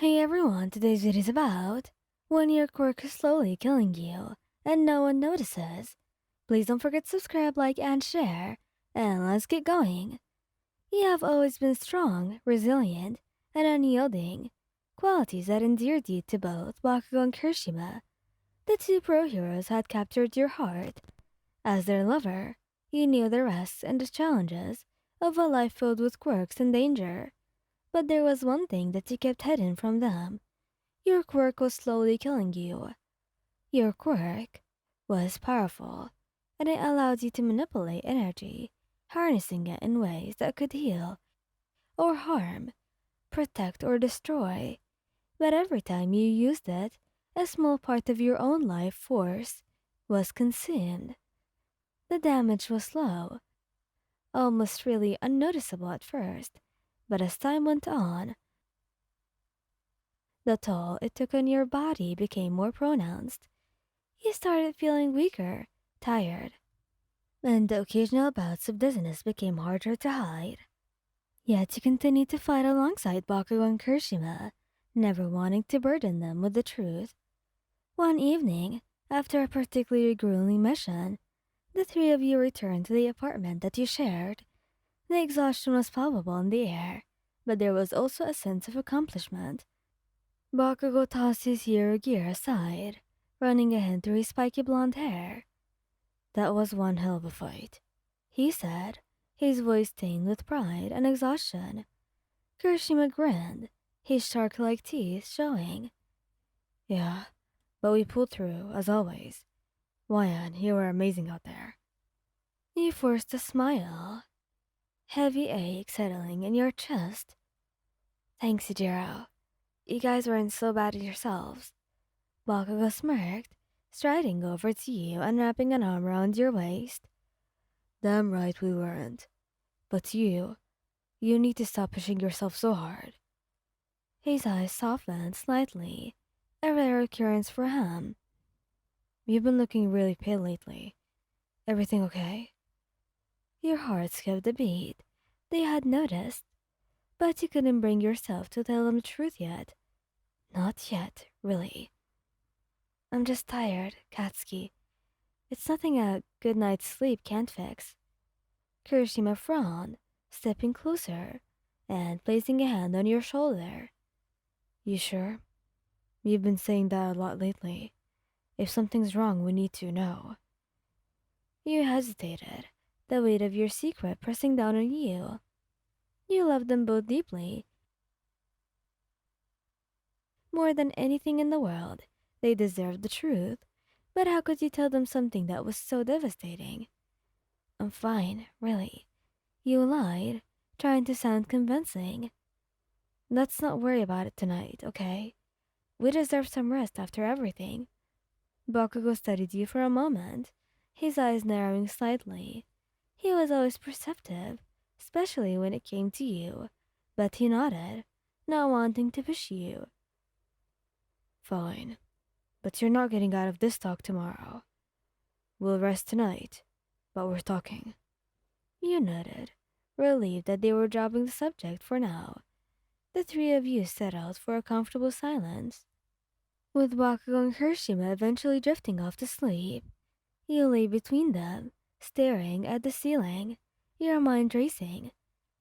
Hey everyone, today's video is about when your quirk is slowly killing you and no one notices. Please don't forget to subscribe, like, and share. And let's get going. You have always been strong, resilient, and unyielding, qualities that endeared you to both Bakugo and Kirishima. The two pro heroes had captured your heart. As their lover, you knew the risks and the challenges of a life filled with quirks and danger. But there was one thing that you kept hidden from them. Your quirk was slowly killing you. Your quirk was powerful, and it allowed you to manipulate energy, harnessing it in ways that could heal or harm, protect or destroy. But every time you used it, a small part of your own life force was consumed. The damage was slow, almost really unnoticeable at first, but as time went on, the toll it took on your body became more pronounced. You started feeling weaker, tired, and the occasional bouts of dizziness became harder to hide. Yet you continued to fight alongside Bakugo and Kirishima, never wanting to burden them with the truth. One evening, after a particularly grueling mission, the three of you returned to the apartment that you shared. The exhaustion was palpable in the air, but there was also a sense of accomplishment. Bakugo tossed his hero gear aside, running a hand through his spiky blonde hair. "That was one hell of a fight," he said, his voice stained with pride and exhaustion. Kirishima grinned, his shark-like teeth showing. "Yeah, but we pulled through, as always. Wyan, you were amazing out there." You forced a smile, heavy ache settling in your chest. "Thanks, Ijiro. You guys weren't so bad at yourselves." Bakugo smirked, striding over to you and wrapping an arm around your waist. "Damn right we weren't. But you need to stop pushing yourself so hard." His eyes softened slightly, a rare occurrence for him. "You've been looking really pale lately. Everything okay?" Your heart skipped a beat. They had noticed, but you couldn't bring yourself to tell them the truth yet. Not yet, really. "I'm just tired, Katsuki. It's nothing a good night's sleep can't fix." Kirishima frowned, stepping closer and placing a hand on your shoulder. "You sure? You've been saying that a lot lately. If something's wrong, we need to know." You hesitated, the weight of your secret pressing down on you. You loved them both deeply. More than anything in the world, they deserved the truth. But how could you tell them something that was so devastating? "I'm fine, really." You lied, trying to sound convincing. "Let's not worry about it tonight, okay? We deserve some rest after everything." Bakugo studied you for a moment, his eyes narrowing slightly. He was always perceptive, especially when it came to you, but he nodded, not wanting to push you. "Fine, but you're not getting out of this talk tomorrow. We'll rest tonight, but we're talking." You nodded, relieved that they were dropping the subject for now. The three of you settled for a comfortable silence, with Bakugo and Hirashima eventually drifting off to sleep. You lay between them, staring at the ceiling, your mind racing.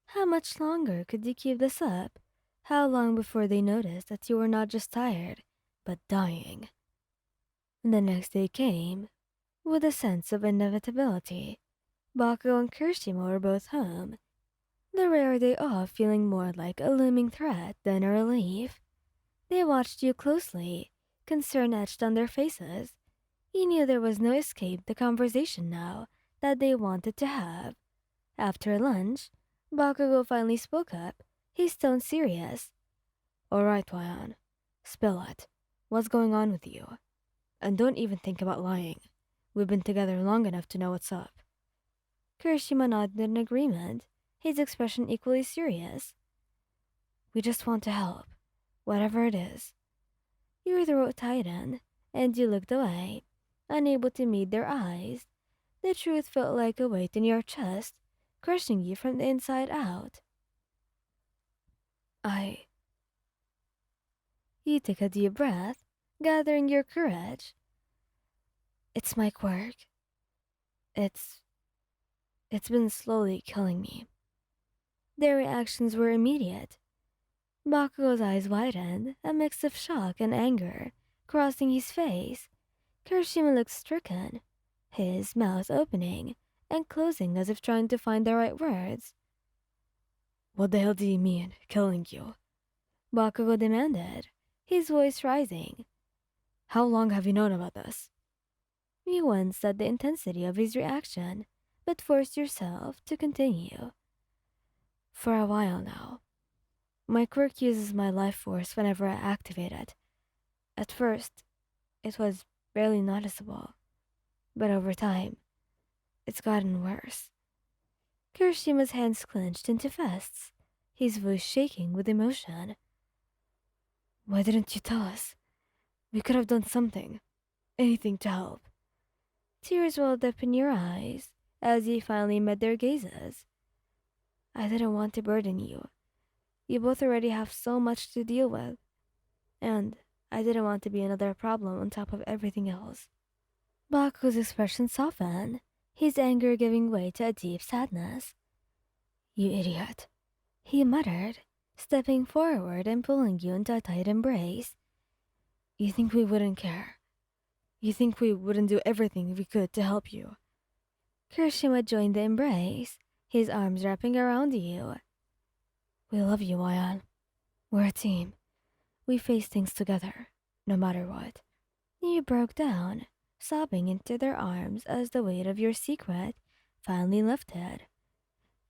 How much longer could you keep this up? How long before they noticed that you were not just tired, but dying? The next day came, with a sense of inevitability. Bakugo and Kirishima were both home, the rare day off feeling more like a looming threat than a relief. They watched you closely, concern etched on their faces. You knew there was no escape the conversation now that they wanted to have. After lunch, Bakugo finally spoke up, his tone serious. "All right, Wyan, spill it. What's going on with you? And don't even think about lying. We've been together long enough to know what's up." Kirishima nodded in agreement, his expression equally serious. "We just want to help, whatever it is." Your throat tightened, and you looked away, unable to meet their eyes. The truth felt like a weight in your chest, crushing you from the inside out. I You took a deep breath, gathering your courage. It's my quirk. It's it's been slowly killing me. Their reactions were immediate. Bakugo's eyes widened, a mix of shock and anger crossing his face. Kirishima looked stricken, his mouth opening and closing as if trying to find the right words. What the hell do you mean, killing you? Bakugo demanded, his voice rising. How long have you known about this? You winced at the intensity of his reaction, but forced yourself to continue. For a while now. My quirk uses my life force whenever I activate it. At first, it was barely noticeable, but over time, it's gotten worse. Kirishima's hands clenched into fists, his voice shaking with emotion. Why didn't you tell us? We could have done something, anything to help. Tears welled up in your eyes as you finally met their gazes. I didn't want to burden you. You both already have so much to deal with, and I didn't want to be another problem on top of everything else. Baku's expression softened, his anger giving way to a deep sadness. You idiot, he muttered, stepping forward and pulling you into a tight embrace. You think we wouldn't care? You think we wouldn't do everything we could to help you? Kirishima joined the embrace, his arms wrapping around you. We love you, Ayan. We're a team. We face things together, no matter what. You broke down, sobbing into their arms as the weight of your secret finally lifted.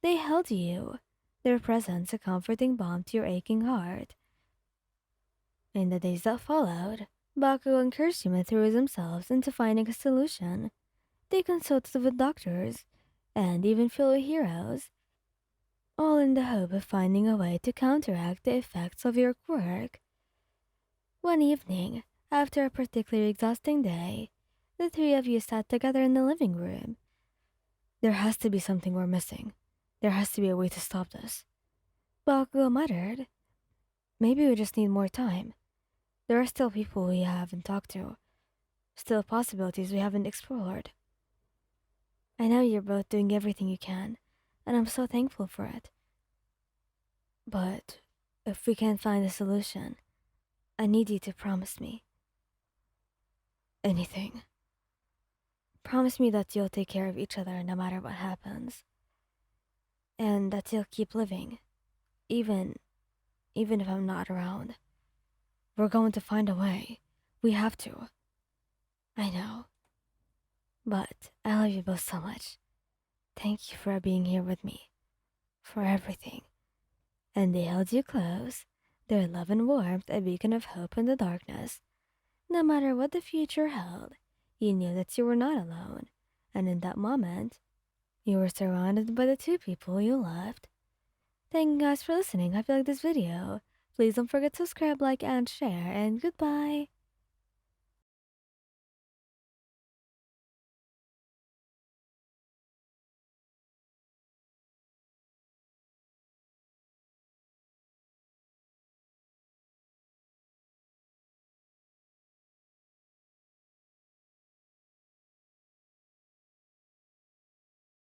They held you, their presence a comforting balm to your aching heart. In the days that followed, Bakugo and Kirishima threw themselves into finding a solution. They consulted with doctors, and even fellow heroes, all in the hope of finding a way to counteract the effects of your quirk. One evening, after a particularly exhausting day, the three of you sat together in the living room. There has to be something we're missing. There has to be a way to stop this. Bakugo muttered. Maybe we just need more time. There are still people we haven't talked to. Still possibilities we haven't explored. I know you're both doing everything you can, and I'm so thankful for it. But if we can't find a solution, I need you to promise me. Anything. Promise me that you'll take care of each other no matter what happens. And that you'll keep living, even if I'm not around. We're going to find a way. We have to. I know. But I love you both so much. Thank you for being here with me. For everything. And they held you close, their love and warmth a beacon of hope in the darkness. No matter what the future held, you knew that you were not alone. And in that moment, you were surrounded by the two people you loved. Thank you guys for listening. Hope you liked this video. Please don't forget to subscribe, like, and share, and goodbye.